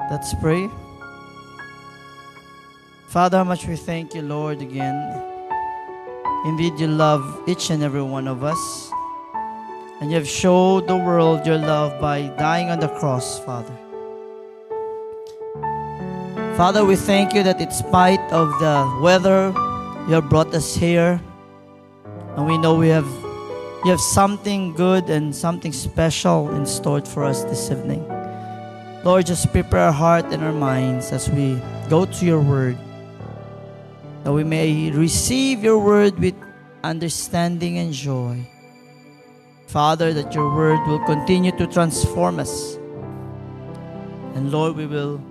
Let's pray. Father, how much we thank you, Lord, again. Indeed, you love each and every one of us. And you have showed the world your love by dying on the cross, Father. Father, we thank you that in spite of the weather, you have brought us here. And we know you have something good and something special in store for us this evening. Lord, just prepare our heart and our minds as we go to your word, that we may receive your word with understanding and joy. Father, that your word will continue to transform us. And Lord, we will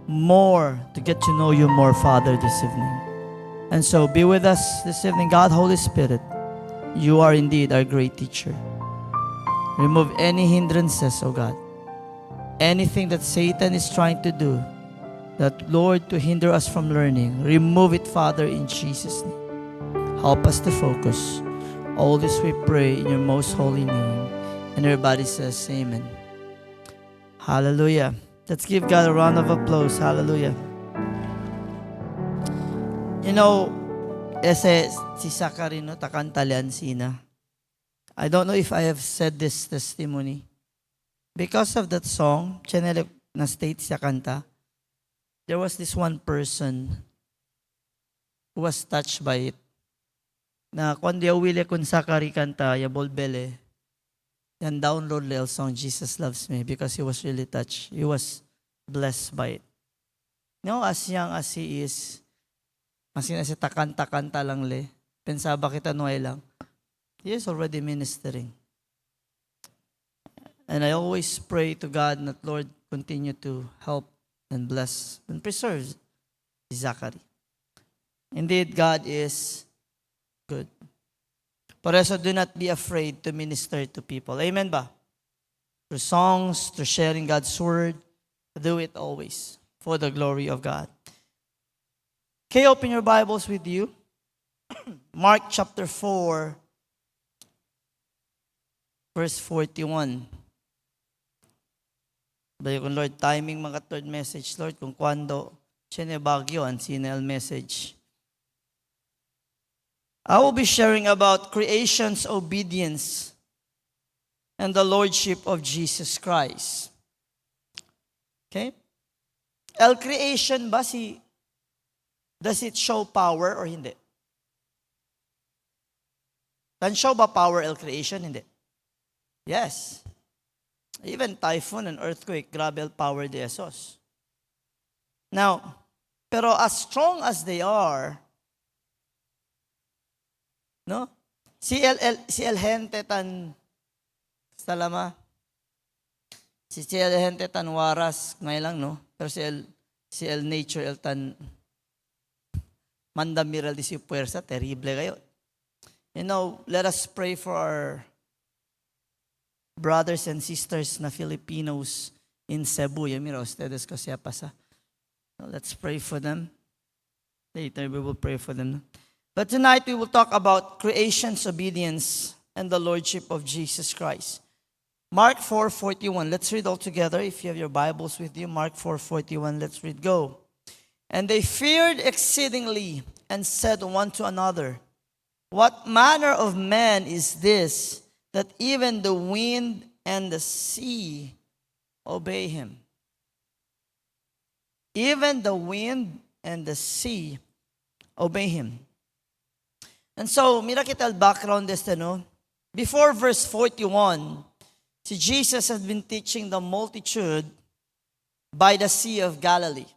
more to get to know you more, Father, this evening. And so be with us this evening, God, Holy Spirit. You are indeed our great teacher. Remove any hindrances, O God. Anything that Satan is trying to do, that, Lord, to hinder us from learning, remove it, Father, in Jesus' name. Help us to focus. All this we pray in your most holy name. And everybody says, Amen. Hallelujah. Let's give God a round of applause. Hallelujah. You know, ese si Sakarino takantalian sina. I don't know if I have said this testimony. Because of that song, Chenele na state siya kanta, there was this one person who was touched by it. Na kundi awili kun sakari kanta, ya bolbele, yan download little song, Jesus Loves Me, because he was really touched. He was blessed by it. You know, as young as he is, masin si takanta-kanta lang le, pensaba kita nuay lang, he is already ministering. And I always pray to God that, Lord, continue to help and bless and preserve Zachary. Indeed, God is good. Por eso, do not be afraid to minister to people. Amen ba? Through songs, through sharing God's word, do it always for the glory of God. Can you open your Bibles with you? Mark chapter 4, verse 41. Bayo kung Lord, timing mga third message, Lord, kung kwando, siya bagyo, ang sinel message. I will be sharing about creation's obedience and the Lordship of Jesus Christ. Okay? El creation ba does it show power or hindi? Can show ba power el creation? Hindi. Yes. Even typhoon and earthquake, grabe el power de esos. Now, pero as strong as they are, no? Si el gente tan salama. Si el gente tan waras ngayon lang, no? Pero si el nature el tan mandamiral di si puwersa, terrible kayo. You know, let us pray for our brothers and sisters na Filipinos in Cebu. Mira, ustedes ko siya pasa. Let's pray for them. Later we will pray for them. But tonight we will talk about creation's obedience and the Lordship of Jesus Christ. Mark 4:41. Let's read all together. If you have your Bibles with you, Mark 4:41. Let's read. Go. And they feared exceedingly and said one to another, what manner of man is this, that even the wind and the sea obey him? Even the wind and the sea obey him. And so, mira kita background this, no? Before verse 41, si Jesus had been teaching the multitude by the Sea of Galilee.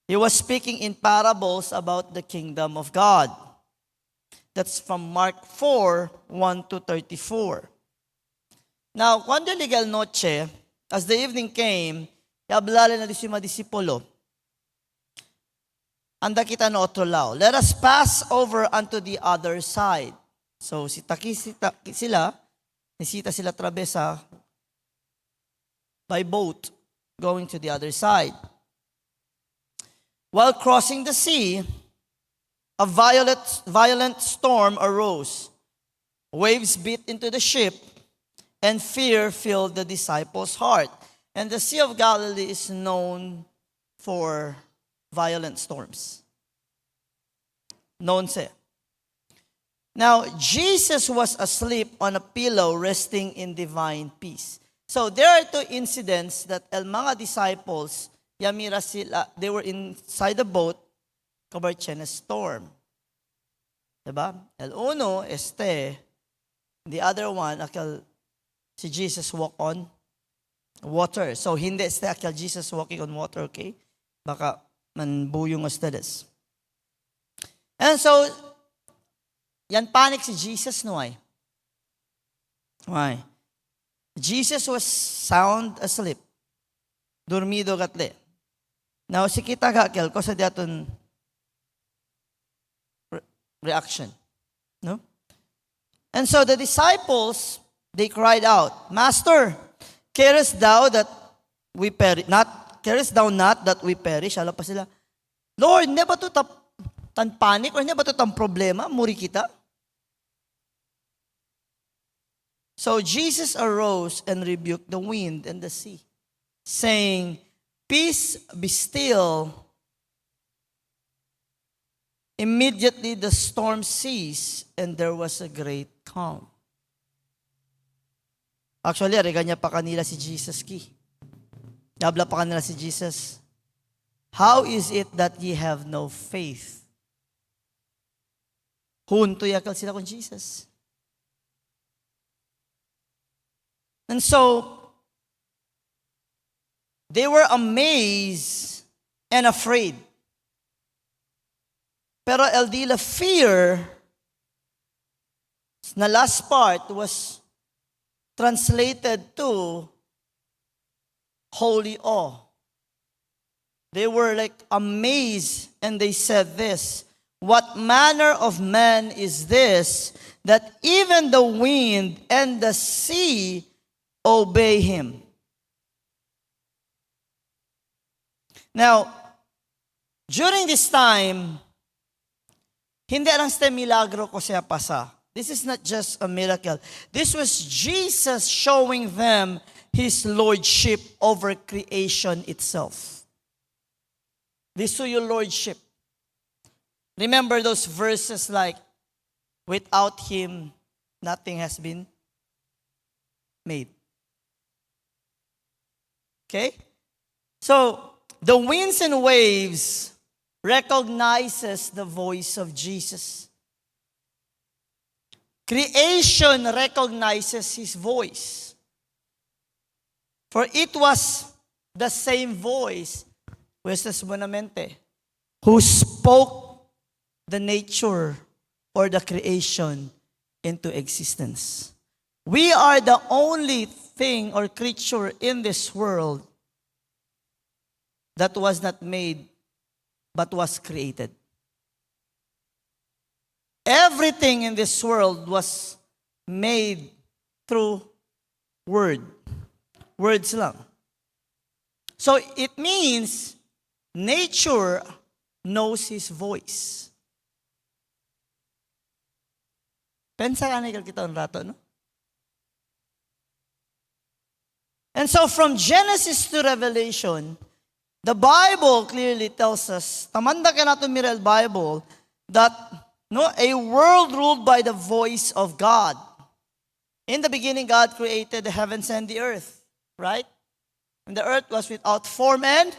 He was speaking in parables about the kingdom of God. That's from Mark 4, 1 to 34. Now, cuando legal noche, as the evening came, yablala na di si mga disipulo. Anda kita no otro lao. Let us pass over unto the other side. So, nisita sila trabesa by boat going to the other side. While crossing the sea, a violent storm arose. Waves beat into the ship, and fear filled the disciples' heart. And the Sea of Galilee is known for violent storms. Known siya. Now, Jesus was asleep on a pillow resting in divine peace. So, there are two incidents that el mga disciples, yamira sila, they were inside the boat, covered in a storm. Diba? El uno, the other one, akal, si Jesus walk on water. So, hindi akal Jesus walking on water, okay? Baka manbuyong ustedes. And so, yan panic si Jesus no ay. Why? Jesus was sound asleep. Dormido katle. Now, si kita kakel ko sa diaton reaction. No? And so the disciples, they cried out, Master, carest thou that we perish? Carest thou not that we perish? Alam pa sila, Lord, never to tan panic or never to tan problema, muri kita. So Jesus arose and rebuked the wind and the sea, saying, Peace, be still. Immediately the storm ceased and there was a great calm. Actually, ariga niya pa kanila si Jesus ki. Nabla pa kanila si Jesus. How is it that ye have no faith? Hunto yakal sila kung Jesus. And so, they were amazed and afraid. Pero the fear, na last part was translated to holy awe. They were like amazed and they said this, What manner of man is this that even the wind and the sea obey him? Now, during this time, hindi lang sa milagro ko siya pasa. This is not just a miracle. This was Jesus showing them His lordship over creation itself. This is your lordship. Remember those verses like, without Him, nothing has been made. Okay? So, the winds and waves recognizes the voice of Jesus. Creation recognizes His voice. For it was the same voice, Huestes Buenamente, who spoke the nature or the creation into existence. We are the only thing or creature in this world that was not made but was created. Everything in this world was made through word. Words lang. So it means nature knows His voice. Pensa ka na kita un rato, no? And so from Genesis to Revelation, the Bible clearly tells us, tamanda ka nato Mirel Bible, that a world ruled by the voice of God. In the beginning, God created the heavens and the earth, right? And the earth was without form and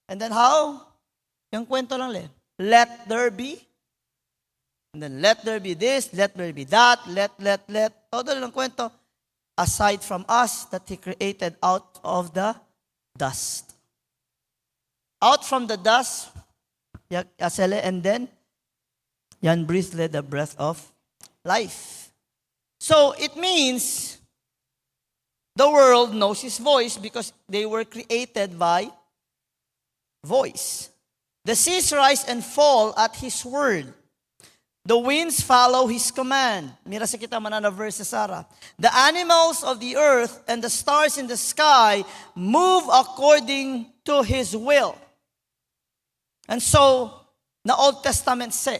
then how? Yung kwento lang le. Let there be. And then let there be this, let there be that, let. Todo lang kwento. Aside from us that He created out of the dust. Out from the dust, and then, yan breathed the breath of life. So, it means the world knows His voice because they were created by voice. The seas rise and fall at His word. The winds follow His command. Mira sa kita manana verse Sarah. The animals of the earth and the stars in the sky move according to His will. And so, the Old Testament say,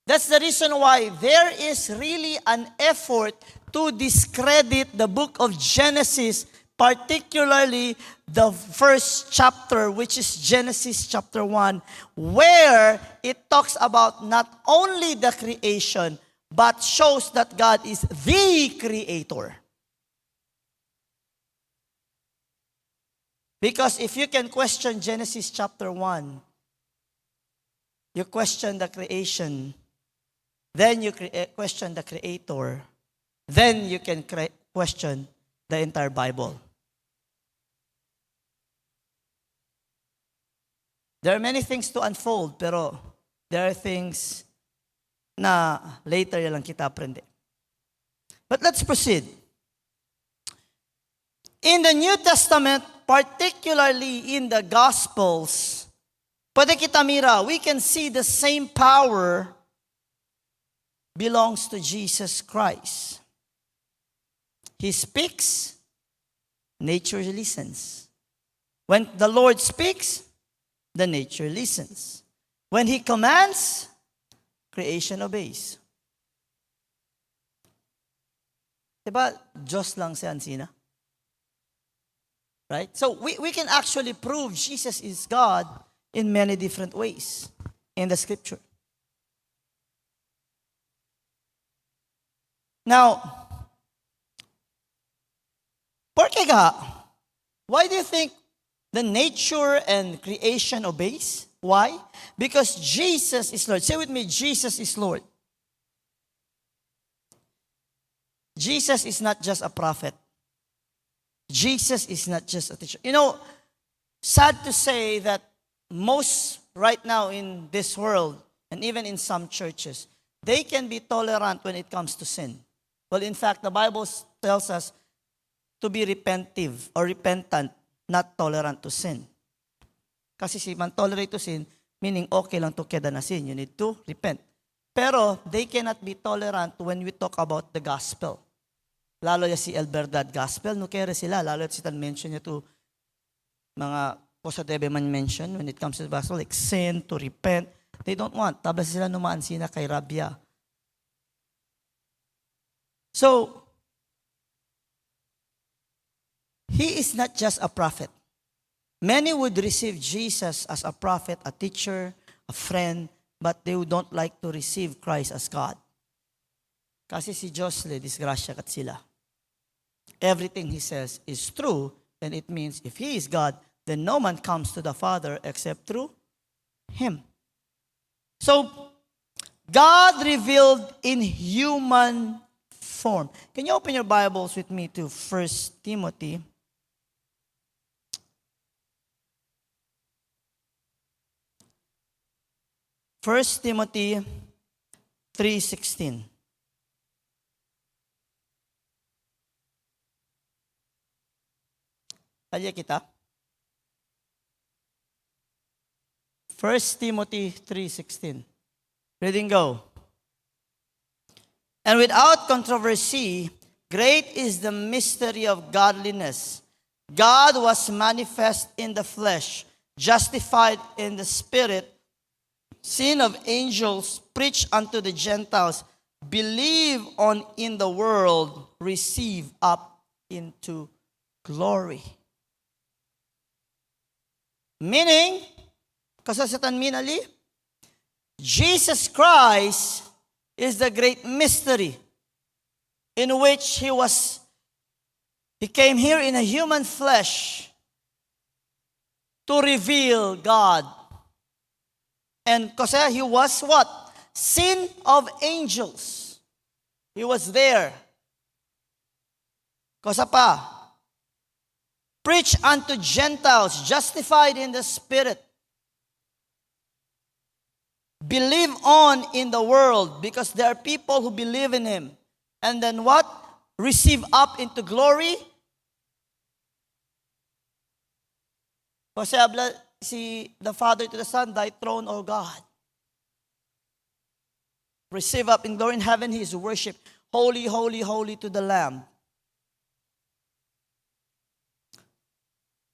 that's the reason why there is really an effort to discredit the book of Genesis particularly the first chapter, which is Genesis chapter 1, where it talks about not only the creation, but shows that God is the creator. Because if you can question Genesis chapter 1, you question the creation, then you question the creator, then you can question the entire Bible. There are many things to unfold, pero there are things na later lang kita aprende. But let's proceed. In the New Testament, particularly in the Gospels, pwede kita mira, we can see the same power belongs to Jesus Christ. He speaks, nature listens. When the Lord speaks, the nature listens. When He commands, creation obeys. Diba, Diyos lang si Ansina? Right? So we can actually prove Jesus is God in many different ways in the scripture. Now, porque ga, why do you think the nature and creation obeys? Why? Because Jesus is Lord. Say with me, Jesus is Lord. Jesus is not just a prophet. Jesus is not just a teacher. You know, sad to say that most right now in this world, and even in some churches, they can be tolerant when it comes to sin. Well, in fact, the Bible tells us to be repentive or repentant, not tolerant to sin. Kasi si man tolerate to sin, meaning okay lang to keda na sin. You need to repent. Pero they cannot be tolerant when we talk about the gospel. Lalo ya si El Verdad Gospel, no kere sila. Lalo si tan mention niya to mga cosa debe man mention when it comes to the gospel, like sin, to repent. They don't want. Tabas sila numaan sina kay Rabia. So, He is not just a prophet. Many would receive Jesus as a prophet, a teacher, a friend, but they don't like to receive Christ as God. Kasi si Diyos le, disgrasya kat sila. Everything He says is true, and it means if He is God, then no man comes to the Father except through Him. So, God revealed in human form. Can you open your Bibles with me to 1 Timothy? First Timothy 3:16. Kaya kita. 1 Timothy 3:16. Reading go. And without controversy, great is the mystery of godliness. God was manifest in the flesh, justified in the spirit, seen of angels, preached unto the Gentiles, believe on in the world, receive up into glory. Meaning, kasasatan minali, Jesus Christ is the great mystery in which He came here in a human flesh to reveal God. And kasi He was what? Seen of angels. He was there. Kasi pa, preach unto Gentiles, justified in the Spirit. Believe on in the world, because there are people who believe in Him. And then what? Receive up into glory. Kasi si the Father to the Son, Thy throne, O God. Receive up in glory in heaven, He is worshipped. Holy, holy, holy to the Lamb.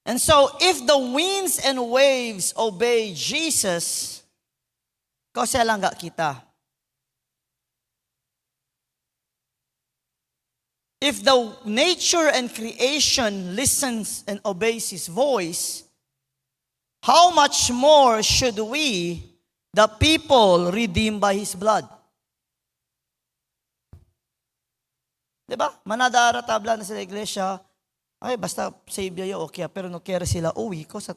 And so, if the winds and waves obey Jesus, kasi lang ga kita. If the nature and creation listens and obeys His voice, how much more should we, the people redeemed by His blood? Diba? Manadara tabla na sila iglesia, ay basta Savior yo, okay, pero no kere sila uwi ko sa,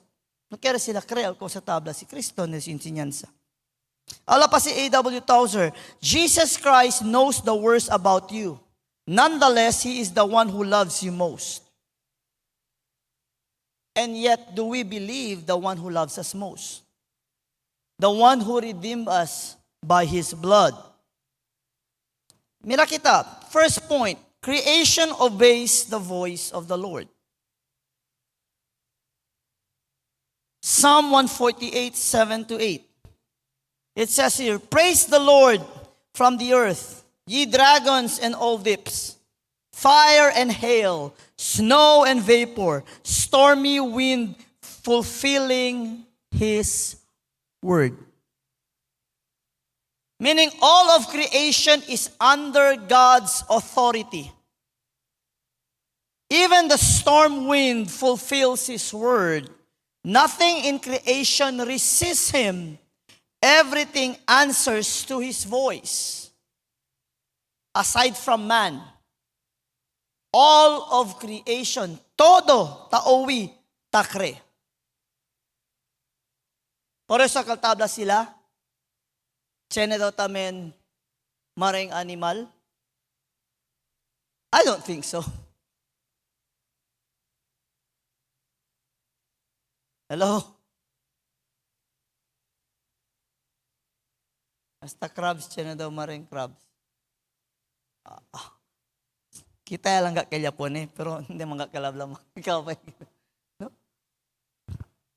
no kere sila kreel ko sa tabla si Kristo na sinsinyansa. Ala pa si A.W. Tozer, Jesus Christ knows the worst about you. Nonetheless, He is the one who loves you most. And yet, do we believe the one who loves us most? The one who redeemed us by His blood. Mira kita, first point, creation obeys the voice of the Lord. Psalm 148, 7-8. It says here, praise the Lord from the earth, ye dragons and all deeps, fire and hail, snow and vapor, stormy wind, fulfilling His word. Meaning all of creation is under God's authority. Even the storm wind fulfills His word. Nothing in creation resists Him. Everything answers to His voice. Aside from man, all of creation, todo taowi takre. Por eso kaltabla sila, tiene daw tamen maring animal? I don't think so. Hello? Hasta crabs, tiene daw maring crabs. Kita lang ka kay Japon pero hindi man ka kalablam. Ikaw pa. No?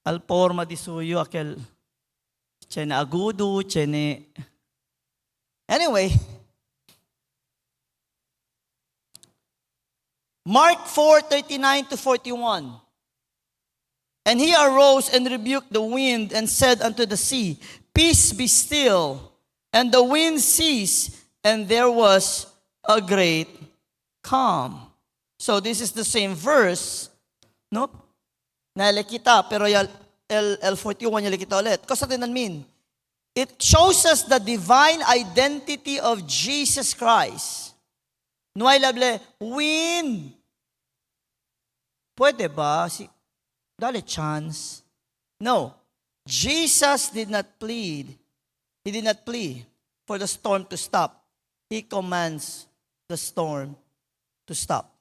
Al forma di suyo aquel tiene agudo, tiene. Anyway, Mark 4:39-41. And He arose and rebuked the wind and said unto the sea, peace be still. And the wind ceased, and there was a great calm. So this is the same verse, no? Na kita, pero L41 yung kita ulit. Kasi what does that mean? It shows us the divine identity of Jesus Christ. Nuay lable, wind. Pwede ba? Dali chance. No. Jesus did not plead. He did not plead for the storm to stop. He commands the storm to stop.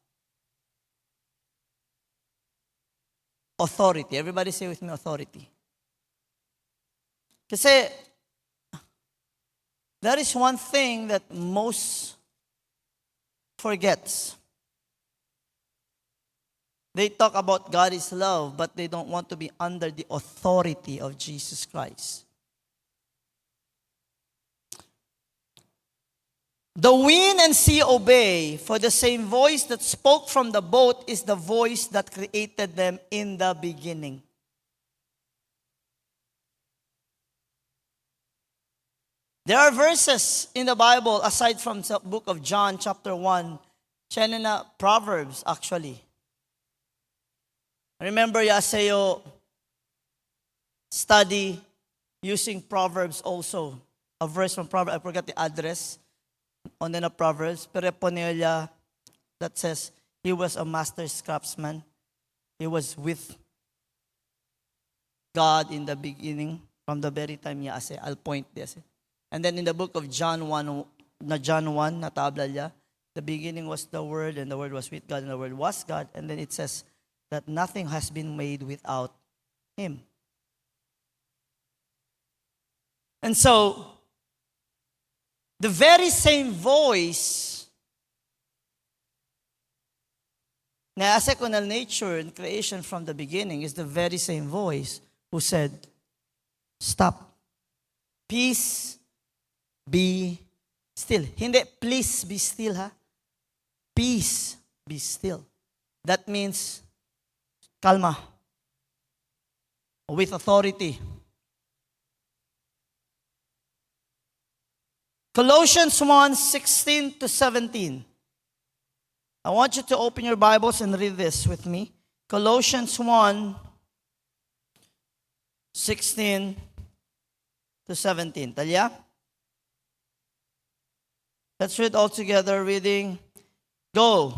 Authority. Everybody say with me, authority. Kasi there is one thing that most forgets. They talk about God is love, but they don't want to be under the authority of Jesus Christ. The wind and sea obey, for the same voice that spoke from the boat is the voice that created them in the beginning. There are verses in the Bible, aside from the book of John, chapter 1, Chenina Proverbs, actually. Remember, Yasayo study using Proverbs also. A verse from Proverbs, I forgot the address. On the Proverbs, pero Ponella, that says, he was a master craftsman. He was with God in the beginning, from the very time niya ase. I'll point this. And then in the book of John 1, na tabla niya, the beginning was the Word, and the Word was with God, and the Word was God. And then it says that nothing has been made without Him. And so, the very same voice na asekunal nature and creation from the beginning is the very same voice who said, stop. Peace be still. Hindi, please be still, ha? Peace be still. That means, kalma. With authority. Colossians 1:16-17. I want you to open your Bibles and read this with me. Colossians 1:16 to 17. Talia? Let's read all together, reading. Go.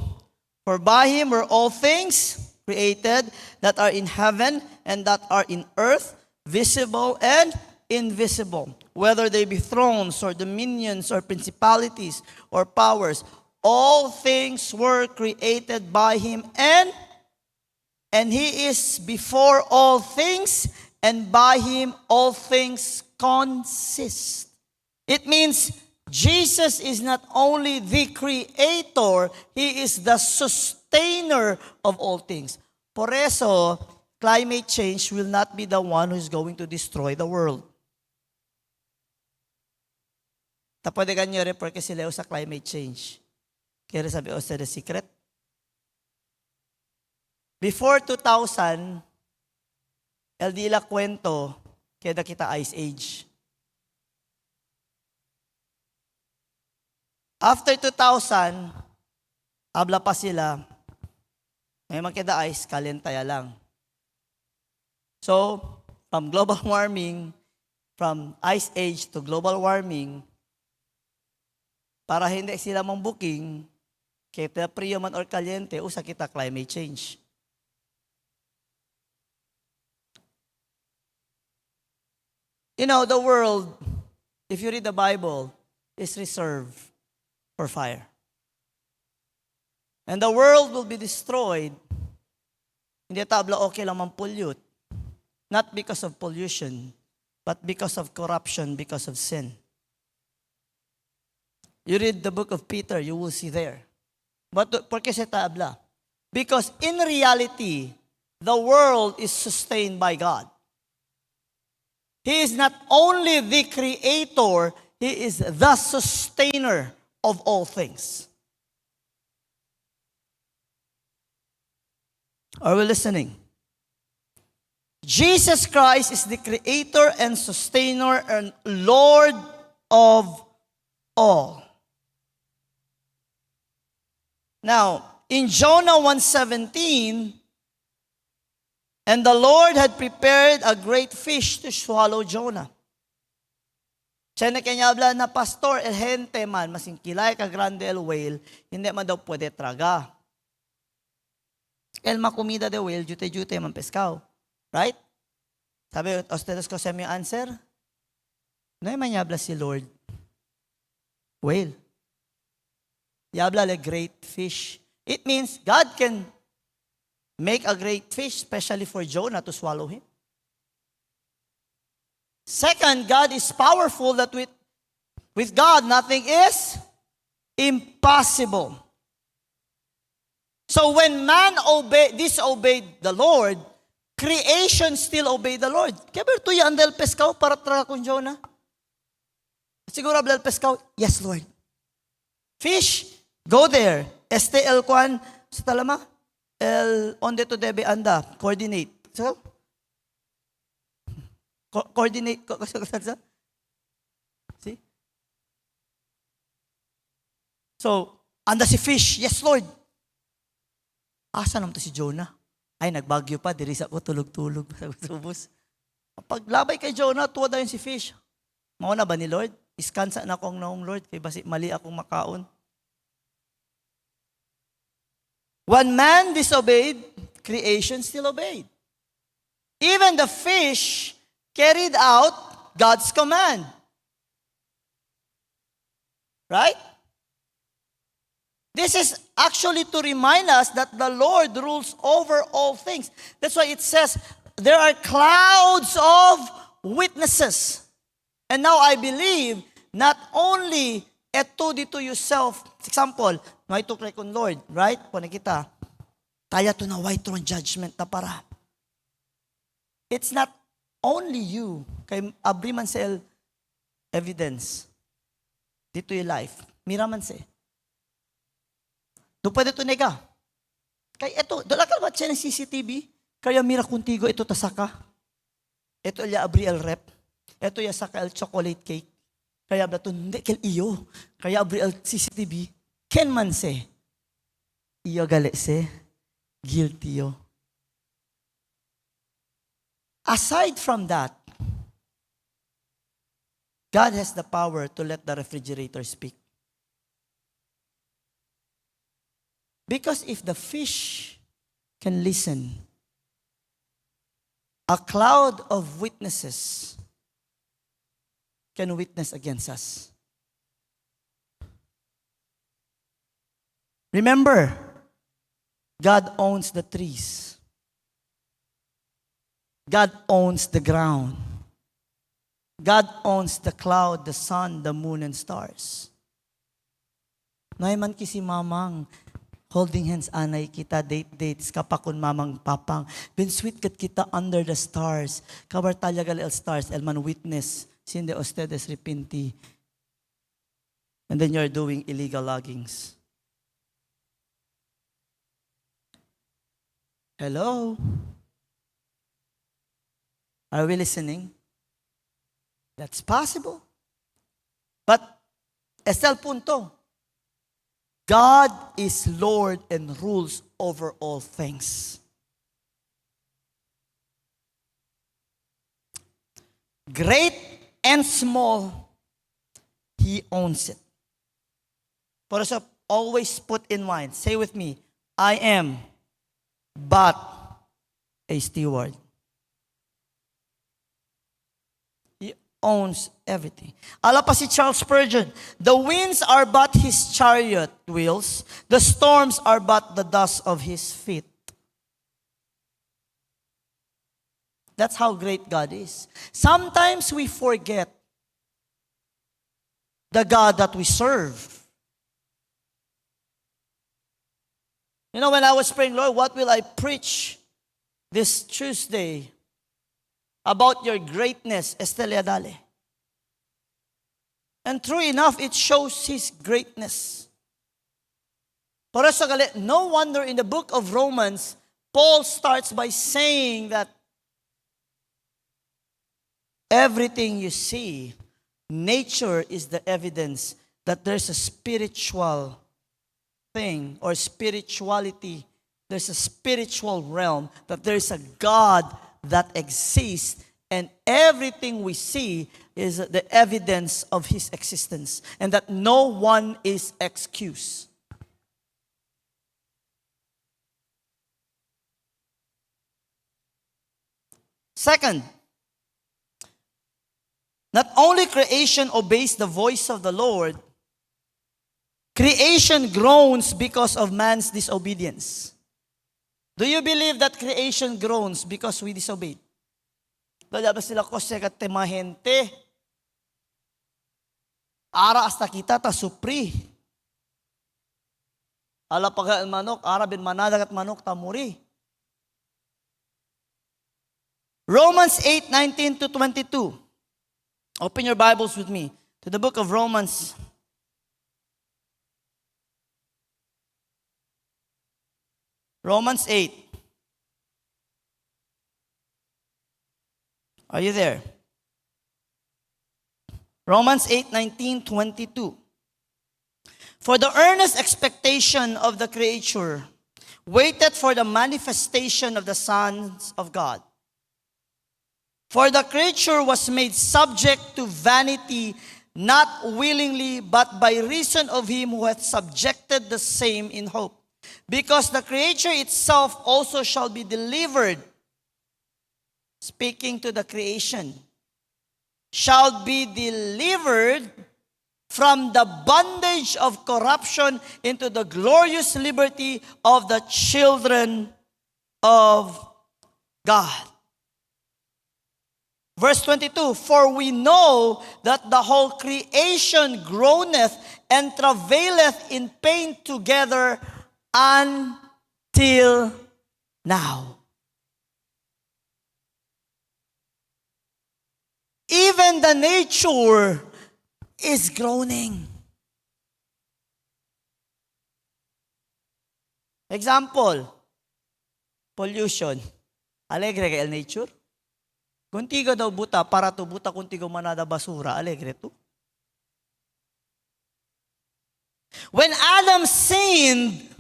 For by him were all things created that are in heaven and that are in earth, visible and invisible, whether they be thrones or dominions or principalities or powers. All things were created by him, and he is before all things, and by him all things consist. It means Jesus is not only the creator, he is the sustainer of all things. Por eso, climate change will not be the one who is going to destroy the world. Pwede kanyo refer kasi Leo sa climate change. Kaya sabi, sa the secret. Before 2000, LD la kwento, kaya kita Ice Age. After 2000, abla pa sila, may magkita ice, kalentaya lang. So, from global warming, from Ice Age to global warming, para hindi sila mong booking, kaya priyo man or kalyente, usa kita climate change. You know, the world, if you read the Bible, is reserved for fire. And the world will be destroyed. Hindi tabla okay lang man-pollute. Not because of pollution, but because of corruption, because of sin. You read the book of Peter, you will see there. But por qué se tabla? Because in reality, the world is sustained by God. He is not only the creator, he is the sustainer of all things. Are we listening? Jesus Christ is the creator and sustainer and Lord of all. Now, in Jonah 1:17, and the Lord had prepared a great fish to swallow Jonah. Siya na kanya habla na pastor, el gente man, masing kilay ka grande el whale, hindi man daw pwede traga. El makumida de whale, jute-jute man pescaw. Right? Sabi, ustedes ko sa yung answer? No man yabla si Lord. Whale. Yabla le great fish. It means God can make a great fish, especially for Jonah to swallow him. Second, God is powerful that with God, nothing is impossible. So when man disobeyed the Lord, creation still obeyed the Lord. Kaya ba ito yung andel pescaw para traga kong Jonah? Siguro abla pescaw? Yes, Lord. Fish, go there. El Kwan, sa talama? Onde to debe anda, coordinate. So, coordinate. See? So, anda si fish. Yes, Lord. Asa naman to si Jonah? Ay, nagbagyo pa. Diri sa ko, tulog-tulog. Subos. Paglabay kay Jonah, tuwa daw yun si fish. Mauna ba ni Lord? Iskansa na akong noong Lord. Kaya basi mali akong makaon. When man disobeyed, creation still obeyed. Even the fish carried out God's command. Right? This is actually to remind us that the Lord rules over all things. That's why it says, there are clouds of witnesses. And now I believe, not only eto dito yourself, example, may tukray kong Lord, right? Kung kita, kaya to na white throne judgment na para. It's not only you, kay abri man sa evidence, dito yung life, mira man sa do pwede to nega. Kay eto, dala ka ba siya ng CCTV? Kaya mira kuntigo, ito tasaka. Ito ya abri el rep. Ito ya saka el chocolate cake. Kaya ba ito, hindi, kel iyo. Kaya abri el CCTV. Ken man se. iyo gali si guilty yo. Aside from that, God has the power to let the refrigerator speak. Because if the fish can listen, a cloud of witnesses can witness against us. Remember, God owns the trees. God owns the ground. God owns the cloud, the sun, the moon, and stars. Naiman kisi mamang, holding hands anay kita, dates, kapakon mamang papang. Ben sweet kat kita under the stars. Kabar talyagal el stars, elman witness, sinde ustedes repenti. And then you're doing illegal loggings. Hello? Are we listening? That's possible. But, Estel punto, God is Lord and rules over all things. Great and small, He owns it. For us, always put in mind, say with me, I am but a steward. He owns everything. Ala pa si Charles Spurgeon, the winds are but His chariot wheels, the storms are but the dust of His feet. That's how great God is. Sometimes we forget the God that we serve. You know, when I was praying, Lord, what will I preach this Tuesday about your greatness, Estelia Dale? And true enough, it shows His greatness. Por eso, no wonder in the book of Romans, Paul starts by saying that everything you see, nature is the evidence that there's a spiritual thing or spirituality. There's a spiritual realm, that there's a God that exists, and everything we see is the evidence of His existence, and that no one is excused. Second, not only creation obeys the voice of the Lord, creation groans because of man's disobedience. Do you believe that creation groans because we disobeyed? Dala ba sila ko siya kat temahente? Ara hasta kita ta supri. Ala pag manok, ara bin manadag at manok tamuri. Romans 8:19 to 22. Open your Bibles with me to the book of Romans. Romans 8. Are you there? Romans 8:19-22. For the earnest expectation of the creature waited for the manifestation of the sons of God. For the creature was made subject to vanity, not willingly, but by reason of Him who hath subjected the same in hope. Because the creature itself also shall be delivered, speaking to the creation, shall be delivered from the bondage of corruption into the glorious liberty of the children of God. Verse 22, for we know that the whole creation groaneth and travaileth in pain together until now. Even the nature is groaning. Example, pollution. Alegre kay el nature. Kuntigo daw buta, para to buta kuntigo manada basura. Alegre to. When Adam sinned,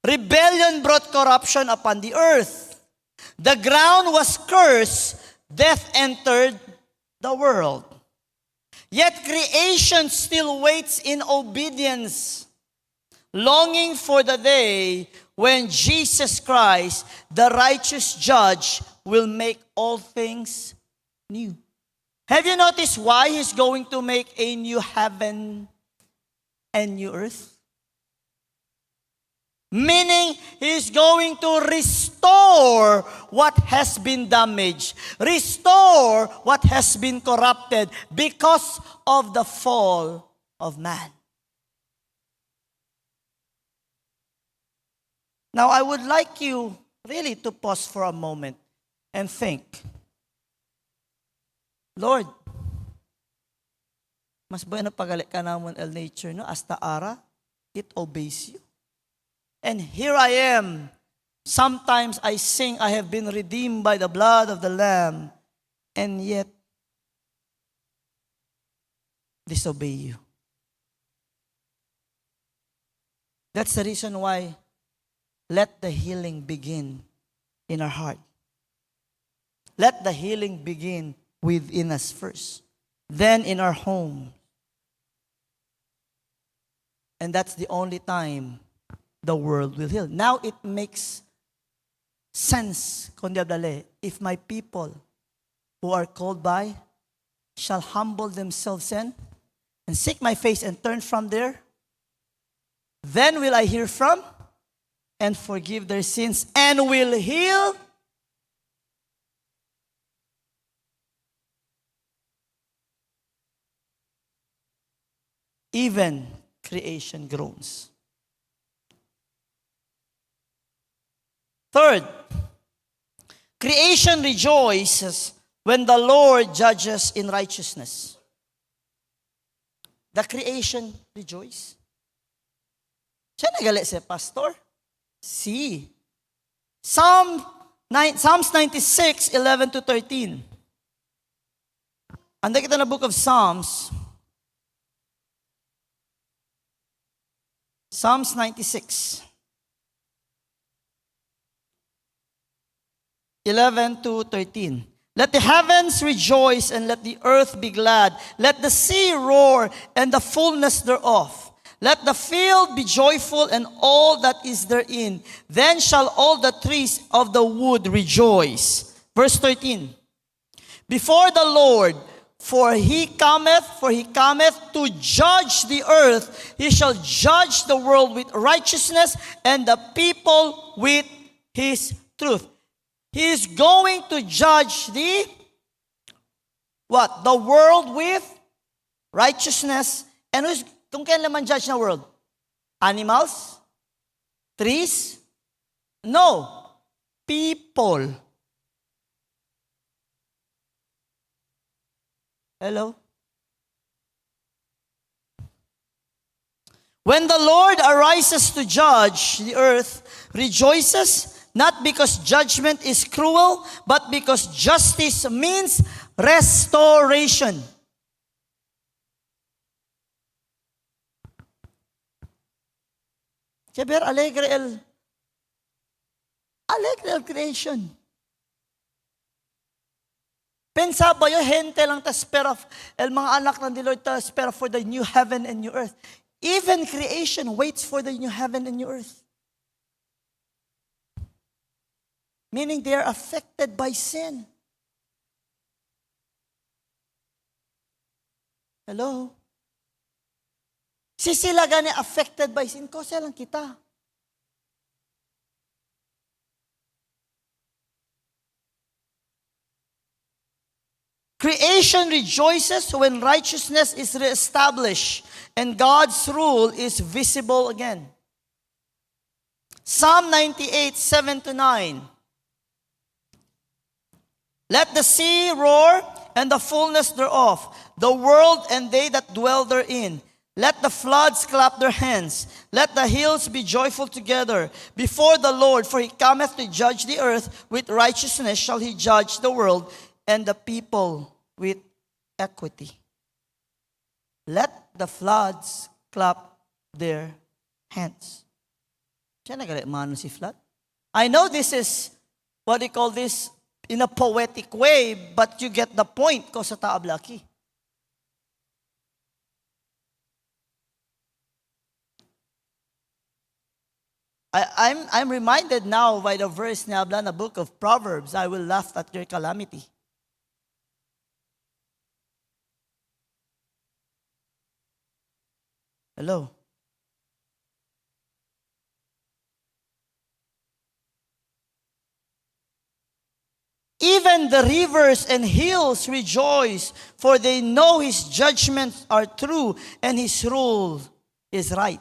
Rebellion brought corruption upon the earth. The ground was cursed. Death entered the world. Yet creation still waits in obedience, longing for the day when Jesus Christ, the righteous judge, will make all things new. Have you noticed why He's going to make a new heaven and new earth? Meaning, He's going to restore what has been damaged, restore what has been corrupted because of the fall of man. Now, I would like you really to pause for a moment and think, Lord, mas bueno pagali ka naman el nature, no? Hasta ara, it obeys you. And here I am. Sometimes I sing, I have been redeemed by the blood of the Lamb, and yet disobey you. That's the reason why let the healing begin in our heart. Let the healing begin within us first, then in our home. And that's the only time the world will heal. Now it makes sense, Kondiabdale, if my people who are called by shall humble themselves and seek my face and turn from there, then will I hear from and forgive their sins and will heal even creation groans. Third, creation rejoices when the Lord judges in righteousness. The creation rejoice. Siya nagali si Pastor? See. Psalms 96, 11 to 13. Anda kita na book of Psalms. Psalms 96. 11 to 13. Let the heavens rejoice and let the earth be glad. Let the sea roar and the fullness thereof. Let the field be joyful and all that is therein. Then shall all the trees of the wood rejoice. Verse 13. Before the Lord, for he cometh to judge the earth. He shall judge the world with righteousness and the people with his truth. He is going to judge the world with righteousness. And who's kung kailan naman judge na world? Animals? Trees? No. People. Hello? When the Lord arises to judge, the earth rejoices, not because judgment is cruel, but because justice means restoration. Saber, alegre el creation. Pensa ba yung gente lang ta spare of, el mga anak ng Lord ta spare for the new heaven and new earth. Even creation waits for the new heaven and new earth. Meaning they are affected by sin. Hello? Si sila gani affected by sin, kasi lang kita. Creation rejoices when righteousness is reestablished and God's rule is visible again. Psalm 98, 7 to 9. Let the sea roar and the fullness thereof, the world and they that dwell therein. Let the floods clap their hands. Let the hills be joyful together before the Lord, for he cometh to judge the earth. With righteousness shall he judge the world and the people with equity. Let the floods clap their hands. Siya nagalit mano si Flat. I know this is, what do you call this, in a poetic way, but you get the point ko sa taablaki. I'm reminded now by the verse na habla na book of Proverbs, I will laugh at your calamity. Hello? Even the rivers and hills rejoice, for they know His judgments are true and His rule is right.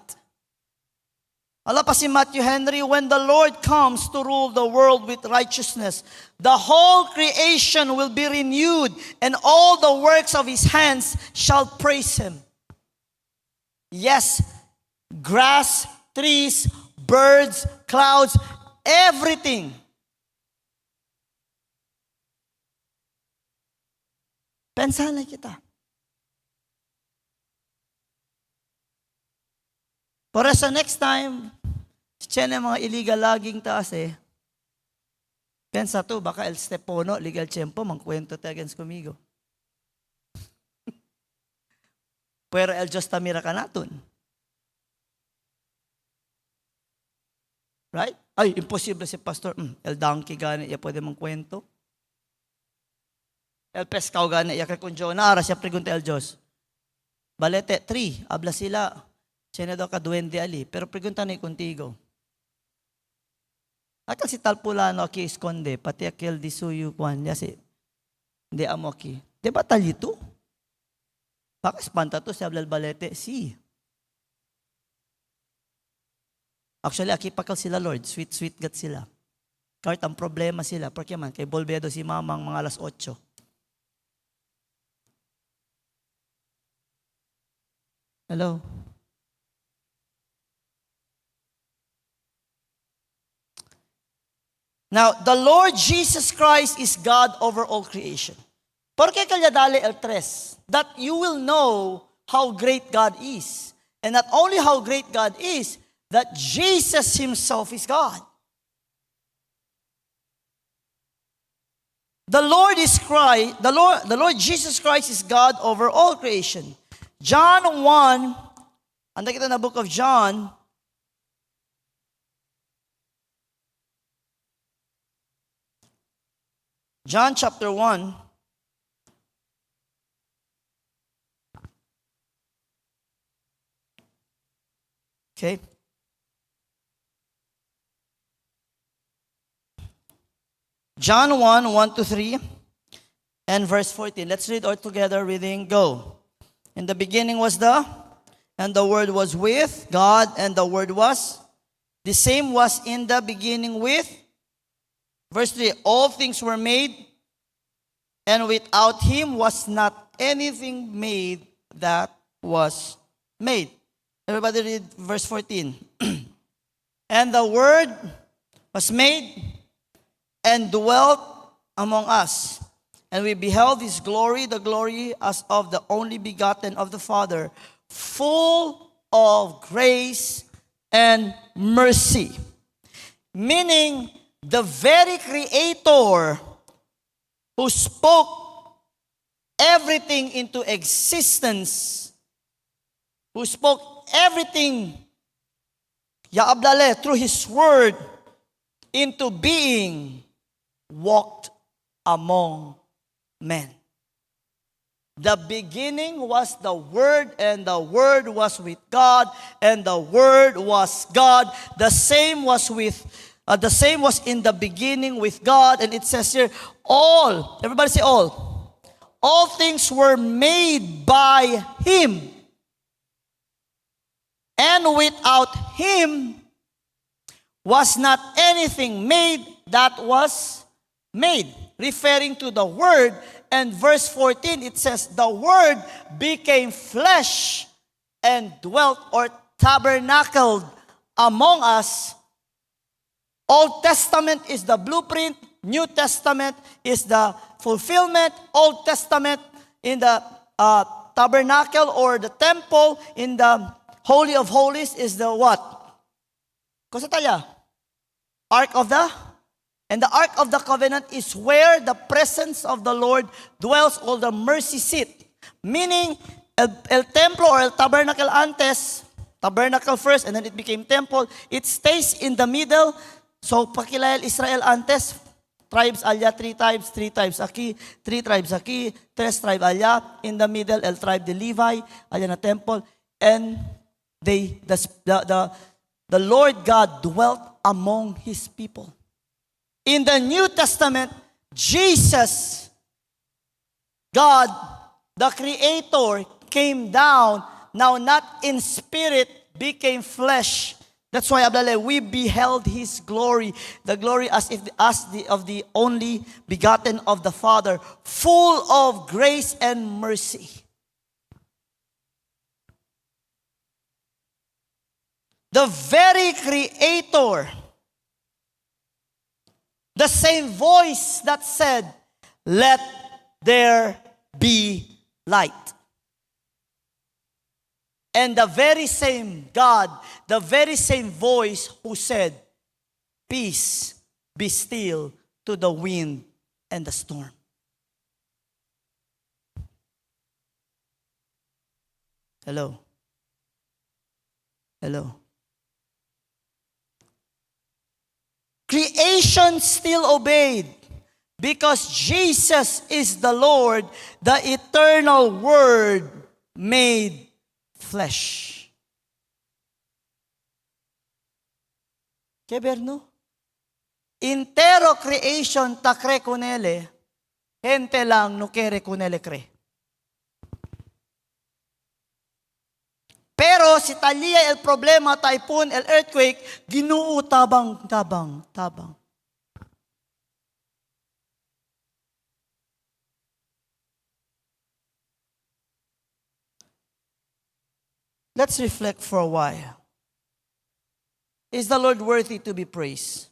Ala pa si Matthew Henry, when the Lord comes to rule the world with righteousness, the whole creation will be renewed, and all the works of His hands shall praise Him. Yes, grass, trees, birds, clouds, everything. Pensahan lang kita. Para sa next time, siya na mga illegal logging taas pensa to, baka el stepono, legal tiempo, mangkwento te against kumigo. Pero el Diyos tamira ka naton. Right? Ay, imposible si pastor. El donkey gani, iya pwede mangkwento. El pescaw gani, iya kay kunjo, naara siya pregunta el Diyos. Balete, 3, abla sila. Siya na daw kaduwende ali. Pero pregunta ni contigo. Akal si Talpulano aki esconde, pati akil di suyu kwan. Yasi, hindi amo aki. Di ba talito? Baka espanta to si Ablal Balete? Si. Actually, aki pakal sila Lord. Sweet gat sila. Kahit ang problema sila. Porque man, kay Bolbedo si mamang mga alas 8. Hello? Now, the Lord Jesus Christ is God over all creation. ¿Por qué kaya dali el 3? That you will know how great God is. And not only how great God is, that Jesus Himself is God. The Lord Jesus Christ is God over all creation. John 1, anda kita na book of John, John chapter 1. Okay. John 1:1-3, and verse 14. Let's read all together, reading, go. In the beginning was and the Word was with God, and the Word was, the same was in the beginning with, verse 3, all things were made, and without Him was not anything made that was made. Everybody read verse 14. And the Word was made and dwelt among us, and we beheld His glory, the glory as of the only begotten of the Father, full of grace and mercy. Meaning, the very Creator who spoke everything into existence, who spoke everything, Yaablale, through His Word into being, walked among men. The beginning was the Word, and the Word was with God, and the Word was God. The same was in the beginning with God, and it says here, all, everybody say all. All things were made by Him, and without Him was not anything made that was made. Referring to the Word, and verse 14, it says, the Word became flesh and dwelt or tabernacled among us. Old Testament is the blueprint, New Testament is the fulfillment. Old Testament in the tabernacle or the temple, in the Holy of Holies is the what? Cosa tala? Ark of the, and the Ark of the Covenant is where the presence of the Lord dwells, or the mercy seat. Meaning, el templo or el tabernacle antes, tabernacle first and then it became temple, it stays in the middle. So, pakilayal Israel antes, tribes alya, three tribes aquí, three tribes aquí, tres tribes alya, in the middle, el tribe de Levi, alya na temple, and the Lord God dwelt among His people. In the New Testament, Jesus, God, the Creator, came down, now not in spirit, became flesh. That's why we beheld His glory, the glory as of the only begotten of the Father, full of grace and mercy. The very Creator, the same voice that said, "Let there be light." And the very same God, the very same voice who said, "Peace, be still," to the wind and the storm. Hello? Hello? Creation still obeyed because Jesus is the Lord, the eternal Word made flesh. Que ver, no? Intero creation ta cre kunele, gente lang no kere kunele cre. Pero si talia el problema, typhoon, el earthquake, Ginoo tabang. Let's reflect for a while. Is the Lord worthy to be praised?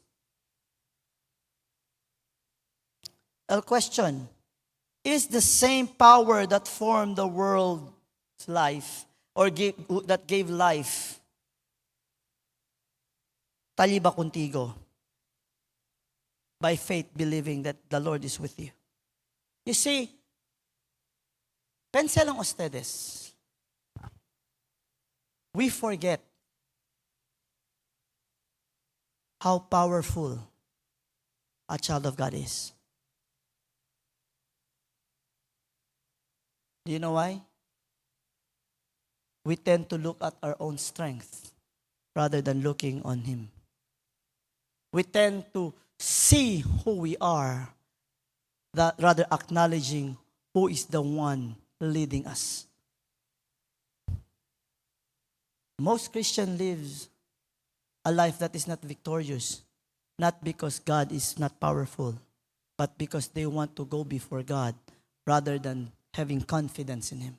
A question. Is the same power that formed the world's life, or that gave life, taliba contigo, by faith believing that the Lord is with you? You see, pense lang ustedes. We forget how powerful a child of God is. Do you know why? We tend to look at our own strength rather than looking on Him. We tend to see who we are, rather acknowledging who is the one leading us. Most Christian lives a life that is not victorious, not because God is not powerful, but because they want to go before God rather than having confidence in Him.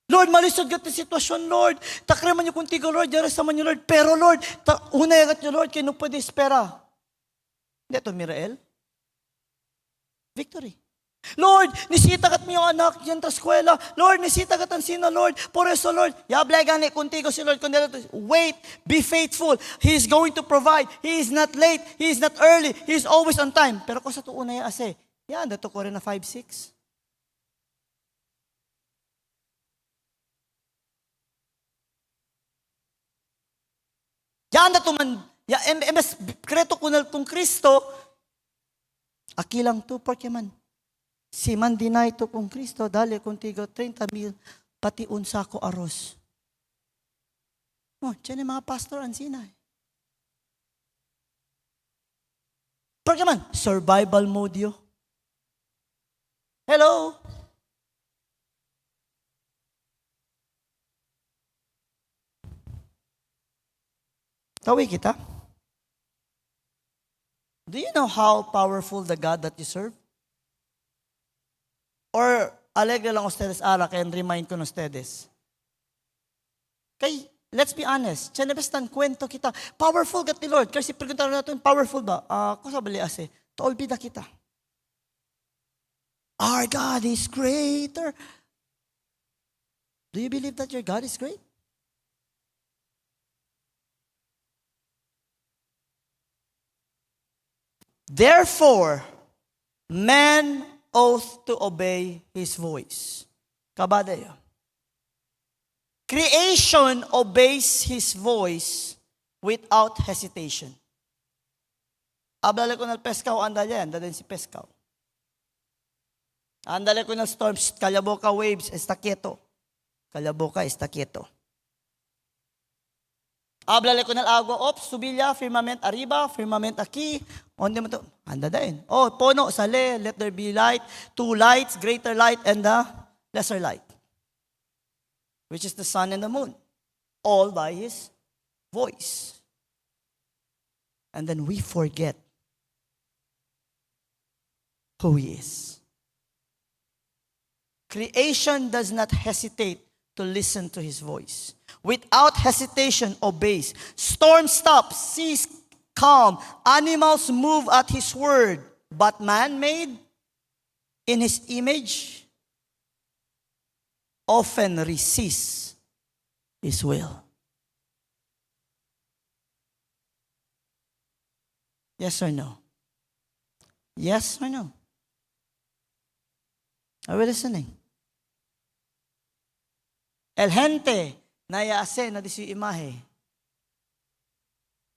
Lord, malisod gat na sitwasyon, Lord. Takreman niyo kuntigo, Lord. Diyara sa man niyo, Lord. Pero, Lord, unay agat niyo, Lord, kaya nung pwede espera. Hindi ito, Mirael. Victory. Lord, nisita gat mo yung anak yan ta eskwela. Lord, nisita gat ang sino, Lord. Por eso, Lord, yablegan ni kuntigo si Lord. Wait, be faithful. He is going to provide. He is not late. He is not early. He is always on time. Pero kung sa to unay ase, yan, dato ko rin na 5-6. Yan dato man, MS kreto kunal kung Kristo, akilang to porque man. Si man dinay to kung Kristo, dali kuntigo 30,000 pati unsa ko aros. Oh, tiyan mga pastor ansina. Porque man, survival mode yo. Hello? Tawi kita? Do you know how powerful the God that you serve? Or alegre lang ustedes ara kaya remind ko ustedes. Kay, let's be honest, chenebestan kwento kita. Powerful gat ni Lord. Kasi perguntahan natin, powerful ba? Kung sa bali ase, toolbida kita. Our God is greater. Do you believe that your God is great? Therefore, man ought to obey his voice. Kabadayo. Creation obeys his voice without hesitation. Hablale ko ng pescaw, andale, andale si pescaw. Andale ko ng storms, kalaboka waves, está quieto. Kalaboka, está quieto. Hablale ko ng agua, ops, subilla, firmament arriba, firmament aquí. Onde mo to? Anda din. Oh, pono, sale, let there be light. Two lights, greater light and the lesser light. Which is the sun and the moon. All by his voice. And then we forget who he is. Creation does not hesitate to listen to his voice. Without hesitation, obeys. Storm stops, seas calm, animals move at his word. But man made in his image often resists his will. Yes or no? Yes or no? Are we listening? El gente nayase na di si imahe.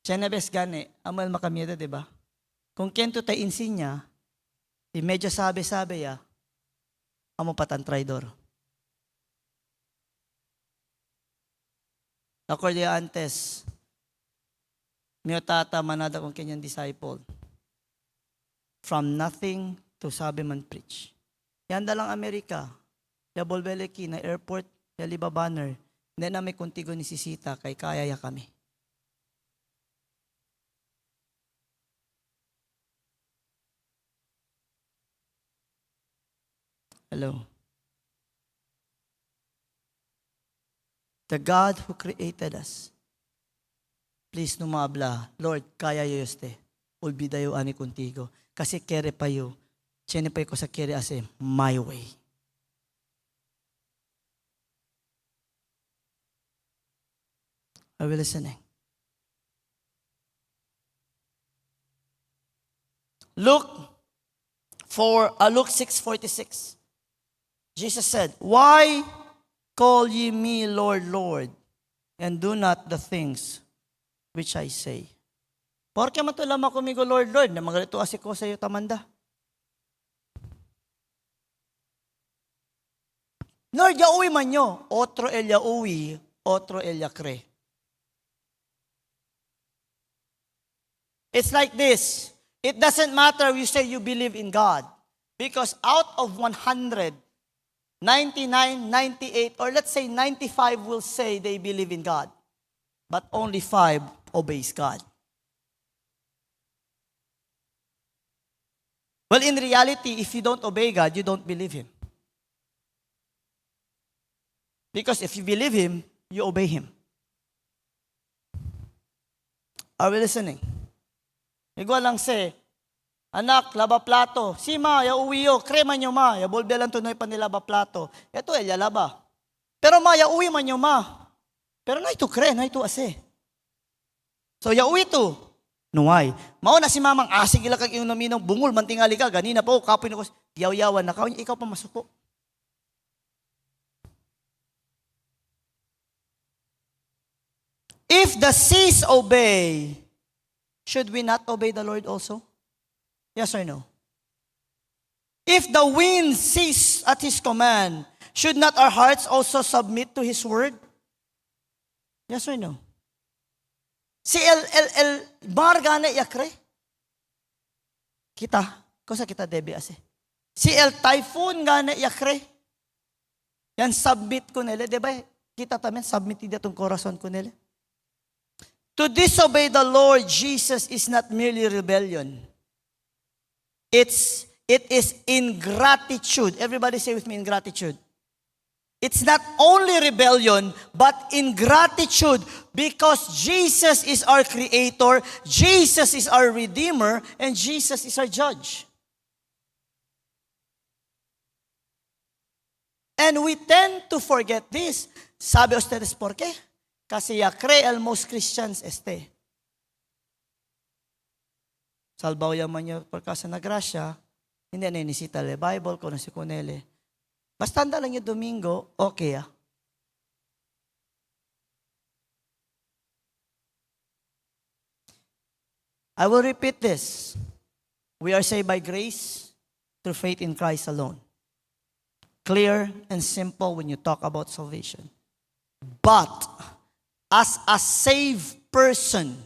Chenebes gane, amal makamiyada, diba? Kung kento tayo insinya, medyo sabi-sabi ya, amo patan traidor. Acordia antes, miyo tata manada kung kanyang disciple. From nothing to sabi man preach. Yan dalang Amerika, ya bolbeleki na airport, ya liba banner, hindi na may kuntigo ni sisita, kay kaya ya kami. Hello. The God who created us, please numabla, Lord, kaya yo este, ulbida yo ani kuntigo, kasi kere pa yo, chene pa ko sa kere ase, my way. Are we listening? Luke 6:46. Jesus said, "Why call ye me Lord, Lord, and do not the things which I say?" Porque matulam ako migo Lord, Lord, na magalito asi ko sa iyo tamanda. Lord, yaui man nyo. Otro el yaui, otro el yakre. It's like this. It doesn't matter if you say you believe in God. Because out of 100, 99, 98, or let's say 95 will say they believe in God. But only 5 obeys God. Well, in reality, if you don't obey God, you don't believe Him. Because if you believe Him, you obey Him. Are we listening? Igual lang say, anak, laba plato. Si ma, ya uwi yo, krema nyo ma, ya bolbelan tunoy pa nilaba plato. Ito, ya laba. Pero ma, ya uwi man nyo ma. Pero na ito kre, na ito ase. So, ya uwi to. Nuway. Mao na si mamang asig ila kag iyong naminong bungol, mantingali ka, ganina po, kapoy na ko, yaw-yawan na ka, ikaw pa masuko. If the seas obey, should we not obey the Lord also? Yes or no? If the wind cease at His command, should not our hearts also submit to His word? Yes or no? Si el bar gane yakre? Kita, kosa kita debi ase. Si el typhoon gane yakre? Yan submit ko nila, diba? Kita tamen submit ida tong corazon ko nila. To disobey the Lord Jesus is not merely rebellion. It is ingratitude. Everybody say with me, ingratitude. It's not only rebellion, but ingratitude, because Jesus is our creator, Jesus is our redeemer, and Jesus is our judge. And we tend to forget this. ¿Sabe ustedes por qué? Kasi ya cree el most Christians este. Salbaw yaman niya pagkasa na grasya, hindi na inisita le Bible ko na si Kunele. Basta anda lang yung Domingo, okay ah. I will repeat this. We are saved by grace through faith in Christ alone. Clear and simple when you talk about salvation. But as a saved person,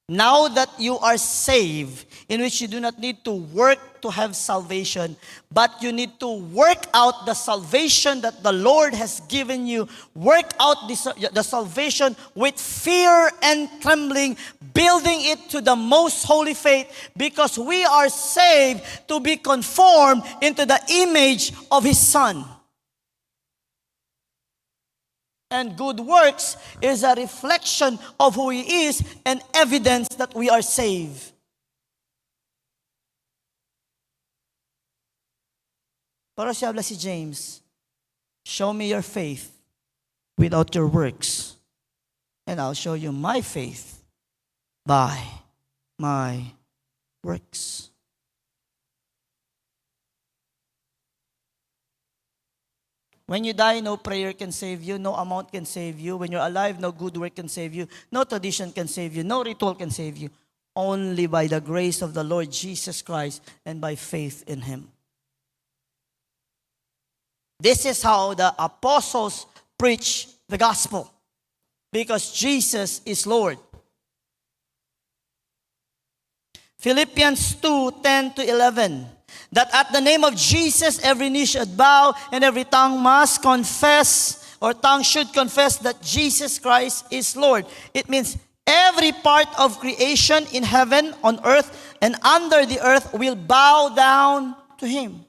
now that you are saved, in which you do not need to work to have salvation, but you need to work out the salvation that the Lord has given you. Work out the salvation with fear and trembling, building it to the most holy faith, because we are saved to be conformed into the image of His Son. And good works is a reflection of who He is and evidence that we are saved. Pero siya habla si James, show me your faith without your works, and I'll show you my faith by my works. When you die, no prayer can save you, no amount can save you. When you're alive, no good work can save you, no tradition can save you, no ritual can save you. Only by the grace of the Lord Jesus Christ and by faith in Him. This is how the apostles preach the gospel, because Jesus is Lord. Philippians 2:10-11. That at the name of Jesus, every knee should bow and every tongue must confess, or tongue should confess that Jesus Christ is Lord. It means every part of creation in heaven, on earth, and under the earth will bow down to Him.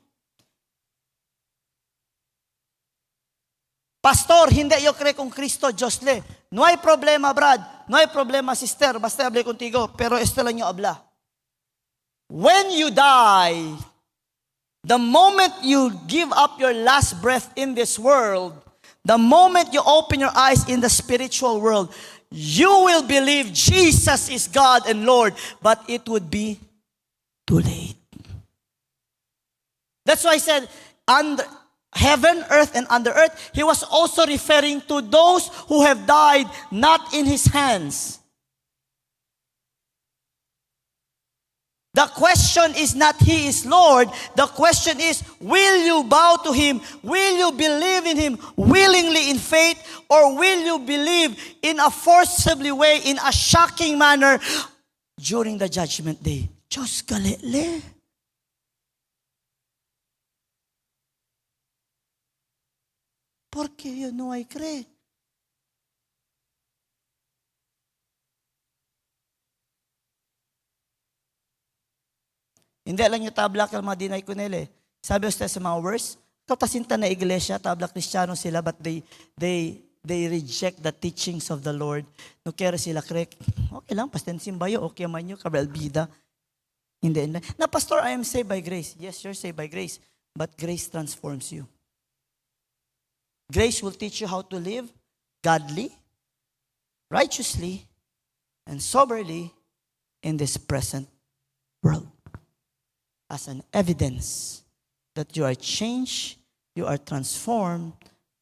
Pastor, hindi yo kre kung Kristo Diyos le. No hay problema, Brad. No hay problema, sister. Basta hable contigo. Pero este lang yung abla. When you die, the moment you give up your last breath in this world, the moment you open your eyes in the spiritual world, you will believe Jesus is God and Lord, but it would be too late. That's why I said, under heaven, earth, and under earth, He was also referring to those who have died not in His hands. The question is not He is Lord. The question is, will you bow to Him? Will you believe in Him willingly in faith? Or will you believe in a forcibly way, in a shocking manner during the judgment day? Diyos kalele. Porque yo no hay cree. Hindi lang yung tabla kay mga dinay ko nila. Sabi ko sa mga verse, katasinta na iglesia, tabla Kristiyano sila, but they reject the teachings of the Lord. No kaya sila krek, okay lang, pasten simbayo, okay man yun, kabalbida. Hindi. Na, Pastor, I am saved by grace. Yes, you're saved by grace. But grace transforms you. Grace will teach you how to live godly, righteously, and soberly in this present world. As an evidence that you are changed, you are transformed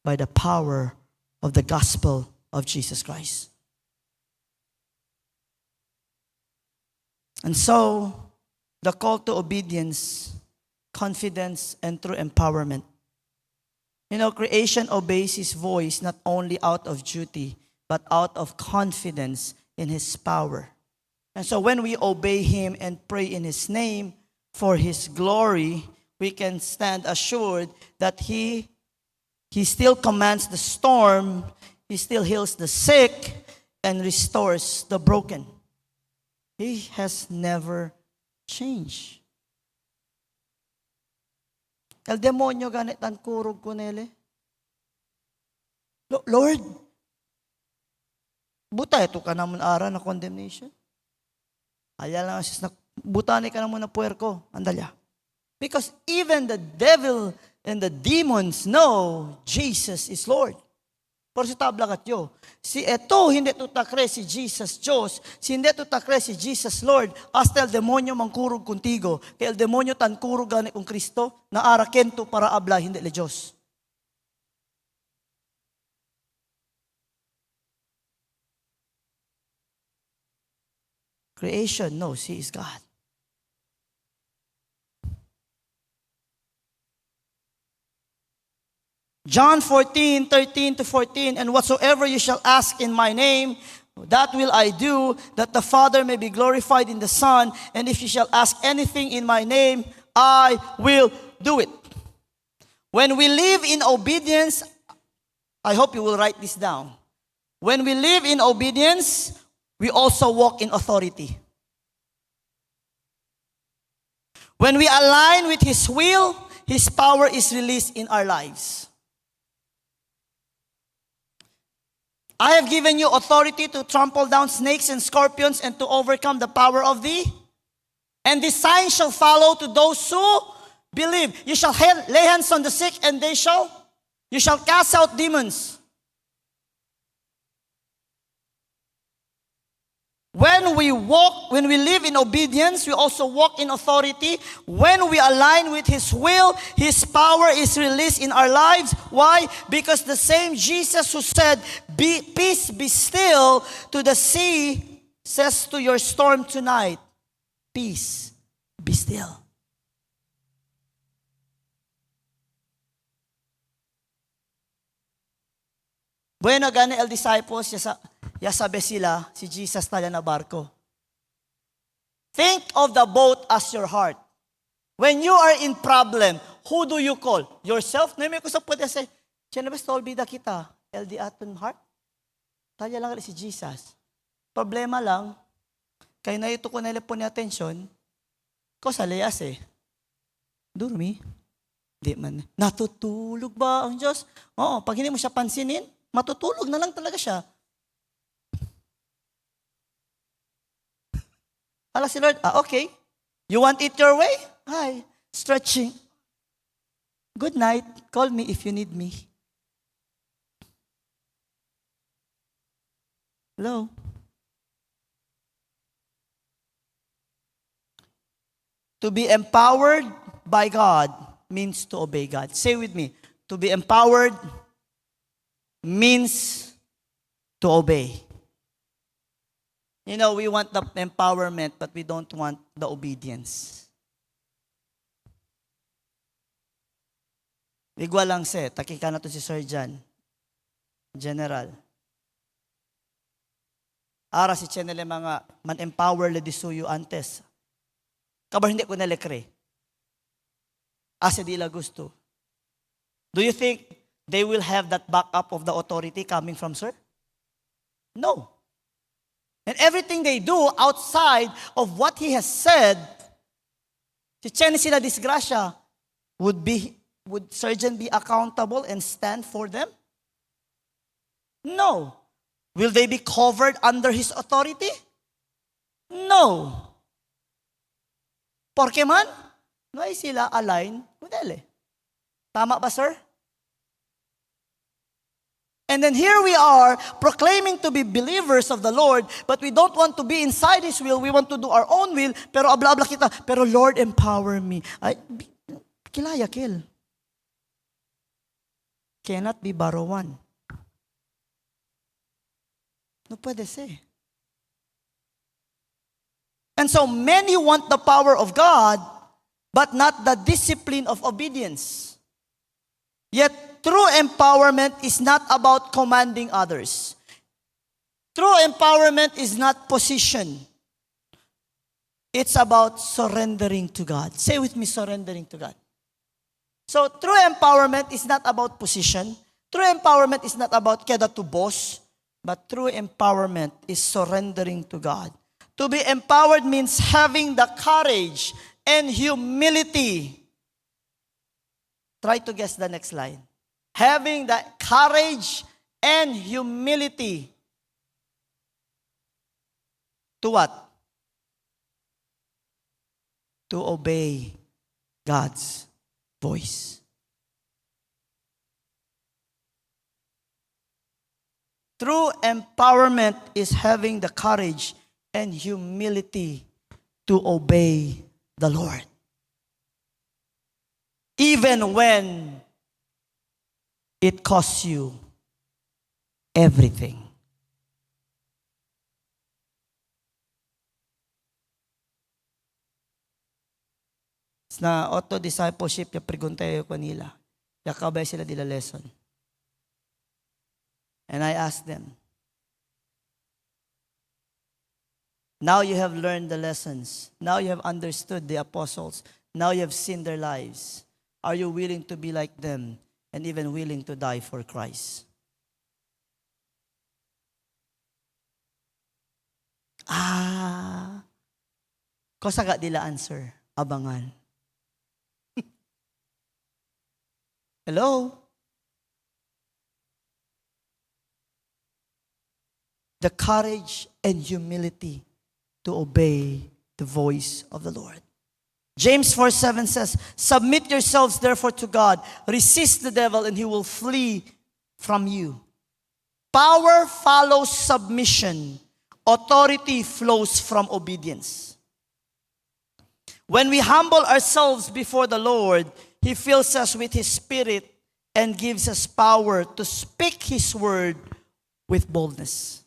by the power of the gospel of Jesus Christ. And so, the call to obedience, confidence, and true empowerment. You know, creation obeys His voice not only out of duty, but out of confidence in His power. And so when we obey Him and pray in His name for His glory, we can stand assured that He still commands the storm, He still heals the sick, and restores the broken. He has never changed. El demonyo ganit ang kurog ko nele. Lord, buta ito ka naman ara na condemnation. Alya lang sis na butani ka naman na puwerko. Andalya. Because even the devil and the demons know Jesus is Lord. Pero si tabla katyo, si eto hindi tutakre si Jesus Diyos, si hindi tutakre si Jesus Lord, hasta el demonyo mangkurog kuntigo, kaya el demonyo tan kurog gani kong Kristo, na arakento para abla, hindi le Diyos. Creation knows He is God. John 14:13-14, and whatsoever you shall ask in my name, that will I do, that the Father may be glorified in the Son. And if you shall ask anything in my name, I will do it. When we live in obedience, I hope you will write this down. When we live in obedience, we also walk in authority. When we align with His will, His power is released in our lives. I have given you authority to trample down snakes and scorpions and to overcome the power of the. And this sign shall follow to those who believe. You shall lay hands on the sick and you shall cast out demons. When we live in obedience, we also walk in authority. When we align with His will, His power is released in our lives. Why? Because the same Jesus who said, peace be still to the sea, says to your storm tonight, peace be still. Bueno, gani el disciples, yasabi sila, si Jesus tala na barko. Think of the boat as your heart. When you are in problem, who do you call? Yourself? Nami ko sa pwede say, siya na ba stolbida kita? LD aton heart? Tala lang si Jesus. Problema lang, kaya na ito ko nailapon ni atensyon, ko sa layas Durmi? Di man. Natutulog ba ang Diyos? Oo, pag hindi mo siya pansinin, matutulog na lang talaga siya. Ala si Lord, okay. You want it your way? Hi, stretching. Good night. Call me if you need me. Hello? To be empowered by God means to obey God. Say with me, to be empowered means to obey. You know, we want the empowerment, but we don't want the obedience. Igwa lang takika na to si Sir John. General. Ara si Chenele mga man-empower le disuyo antes. Kabar hindi ko nalekre. Asa di la gusto. Do you think they will have that backup of the authority coming from Sir? No. And everything they do outside of what He has said, si Chen sila disgrasya, would surgeon be accountable and stand for them? No. Will they be covered under His authority? No. Porque man, no ay sila align, kudele. Tama ba, sir? And then here we are, proclaiming to be believers of the Lord, but we don't want to be inside His will. We want to do our own will, pero abla-abla kita. Pero Lord, empower me. Ay, kilaya, kill. Cannot be barawan. No puede ser. And so many want the power of God, but not the discipline of obedience. Yet, true empowerment is not about commanding others. True empowerment is not position. It's about surrendering to God. Say with me, surrendering to God. So, true empowerment is not about position. True empowerment is not about keda to boss. But true empowerment is surrendering to God. To be empowered means having the courage and humility. Try to guess the next line. Having the courage and humility. To what? To obey God's voice. True empowerment is having the courage and humility to obey the Lord. Even when it costs you everything. Na auto-discipleship, yung preguntayo ko nila. Yakabay sila dila lesson. And I asked them, now you have learned the lessons. Now you have understood the apostles. Now you have seen their lives. Are you willing to be like them and even willing to die for Christ? Kosa dila answer, abangan. Hello? The courage and humility to obey the voice of the Lord. James 4:7 says, submit yourselves therefore to God, resist the devil and he will flee from you. Power follows submission. Authority flows from obedience. When we humble ourselves before the Lord, He fills us with His Spirit and gives us power to speak His word with boldness.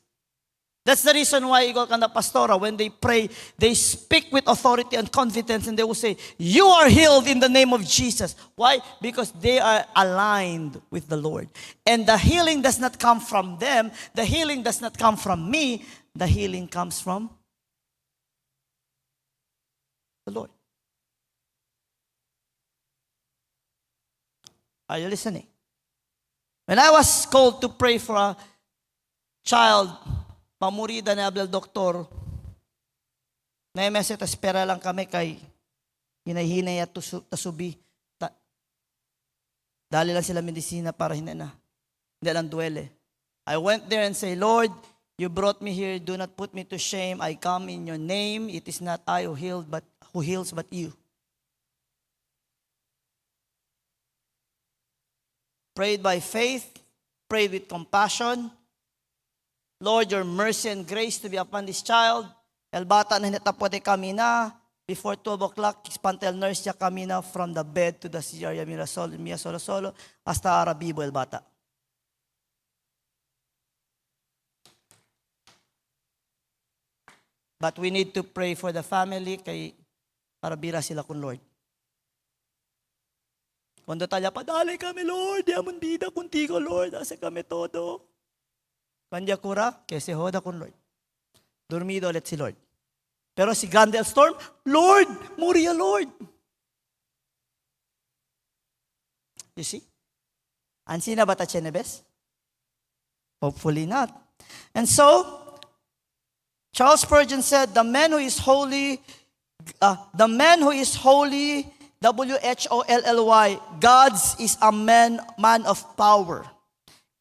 That's the reason why Igor Kanda Pastora, when they pray, they speak with authority and confidence and they will say, you are healed in the name of Jesus. Why? Because they are aligned with the Lord. And the healing does not come from them. The healing does not come from me. The healing comes from the Lord. Are you listening? When I was called to pray for a child, pamurida na abel doktor, na mesa espera lang kami kay hinahinay at tasubi. Dali lang sila medisina para hindi lang duele. I went there and say, Lord, you brought me here. Do not put me to shame. I come in your name. It is not I who heals, but you. Prayed by faith, prayed with compassion. Lord, your mercy and grace to be upon this child. El bata na hinatapote kami na. Before 12 o'clock, ispantel nurse niya kami na from the bed to the CR Mia Solo, hasta Arabibo el bata. But we need to pray for the family kay para bira sila kun Lord. Cuando talya pa, dali kami, Lord, diamond bida contigo, Lord, hace kami todo. Kanya kura, que se joda con Lord. Dormido ulit si Lord. Pero si Grandel Storm, Lord, Muria, Lord. You see? Ansina ba ta Chenebes? Hopefully not. And so, Charles Spurgeon said, the man who is holy, WHOLLY, God's is a man of power.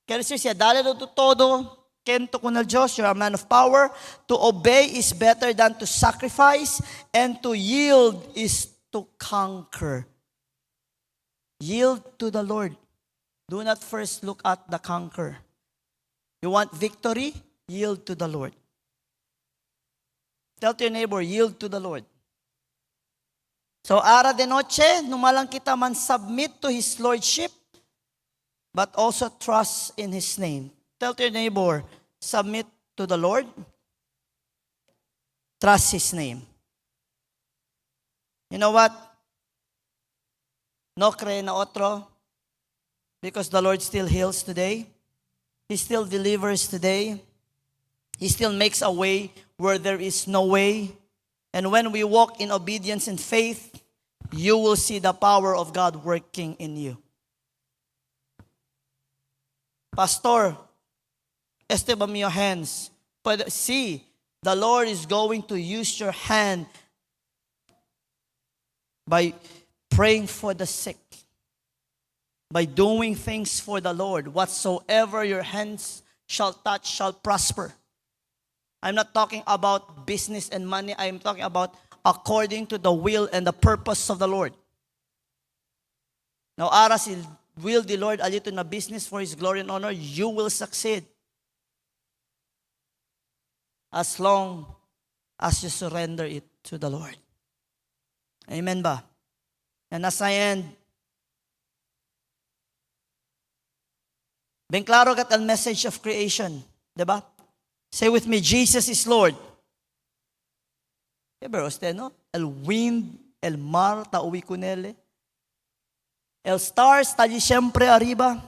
Kaya siya, dali do todo, kento ko na Diyos, you're a man of power. To obey is better than to sacrifice, and to yield is to conquer. Yield to the Lord. Do not first look at the conquer. You want victory? Yield to the Lord. Tell to your neighbor, yield to the Lord. So, ara de noche, numalang kita man submit to His Lordship, but also trust in His name. Tell to your neighbor, submit to the Lord, trust His name. You know what? No cree na otro, because the Lord still heals today. He still delivers today. He still makes a way where there is no way. And when we walk in obedience and faith, you will see the power of God working in you. Pastor, este ba your hands? See, the Lord is going to use your hand by praying for the sick, by doing things for the Lord. Whatsoever your hands shall touch shall prosper. I'm not talking about business and money. I'm talking about according to the will and the purpose of the Lord. Now, aras will the Lord alito na business for His glory and honor, you will succeed. as long as you surrender it to the Lord. Amen ba? And as I end, bem claro kat ang message of creation, diba? Say with me, Jesus is Lord. Pero usted, no? El wind, el mar, tauwi con él. El stars, tali siempre arriba.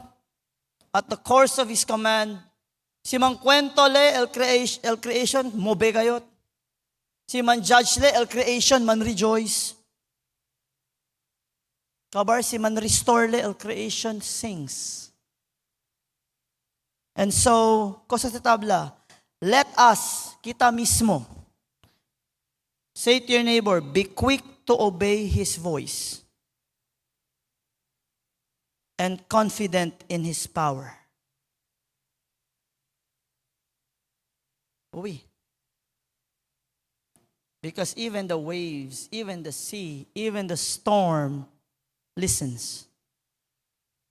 At the course of His command, si man kwento le, el creation, mobe kayot. Si man judge le, el creation, man rejoice. Kabar, si man restore le, el creation sings. And so, kosa sa tabla, let us, kita mismo, say to your neighbor, be quick to obey His voice and confident in His power. Uy. Because even the waves, even the sea, even the storm listens.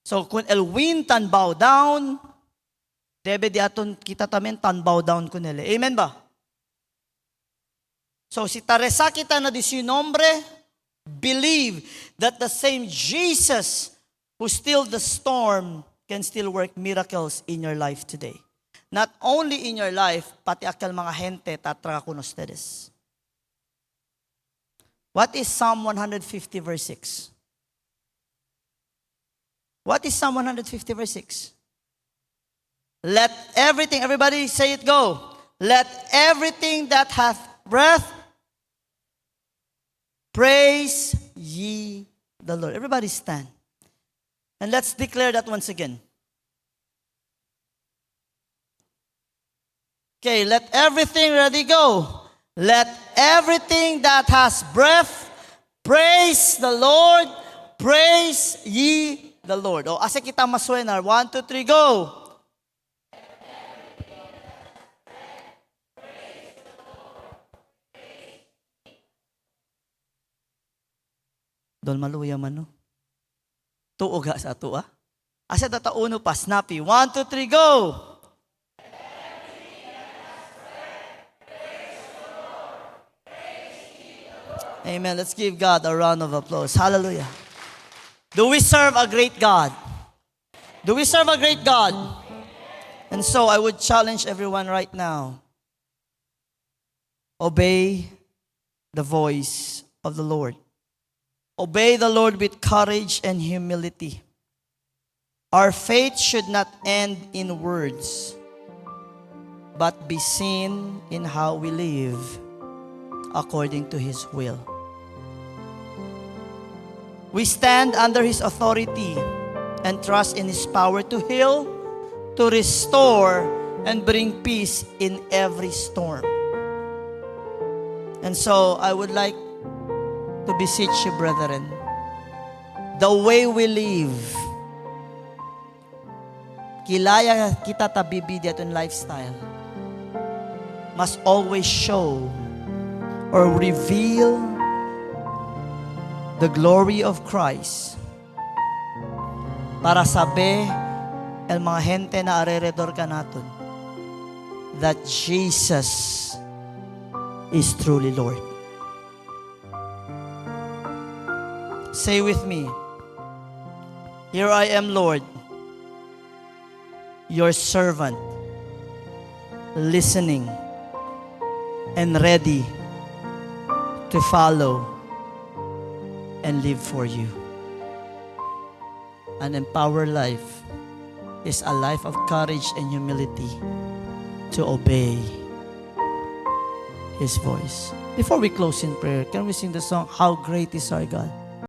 So, kung el wind tan bow down, debe di aton kita tamen tan bow down ko nila. Amen ba? So, si Teresa kita na 19, believe that the same Jesus who stilled the storm can still work miracles in your life today. Not only in your life, pati akal mga gente tatra con ustedes. What is Psalm 150 verse 6? What is Psalm 150 verse 6? Let everything, everybody say it, go. Let everything that hath breath praise ye the Lord. Everybody stand. And let's declare that once again. Okay, let everything ready go. Let everything that has breath praise the Lord. Praise ye the Lord. O, asa kita masuenar. 1, 2, 3, go. Dol maluya man, no? Tuoga sa ato, ah? Asa tatauno pa, snappy. 1, 2, 3, go! Amen. Let's give God a round of applause. Hallelujah. Do we serve a great God? Do we serve a great God? And so I would challenge everyone right now. Obey the voice of the Lord. Obey the Lord with courage and humility. Our faith should not end in words, but be seen in how we live according to His will. We stand under His authority and trust in His power to heal, to restore, and bring peace in every storm. And so I would like to beseech you, brethren, the way we live, kilaya kita tabibidi aton lifestyle, must always show or reveal the glory of Christ para sabi el mga gente na alrededor ka naton that Jesus is truly Lord. Say with me, here I am, Lord, your servant, listening and ready to follow and live for you. An empowered life is a life of courage and humility to obey His voice. Before we close in prayer, can we sing the song, How Great is Our God?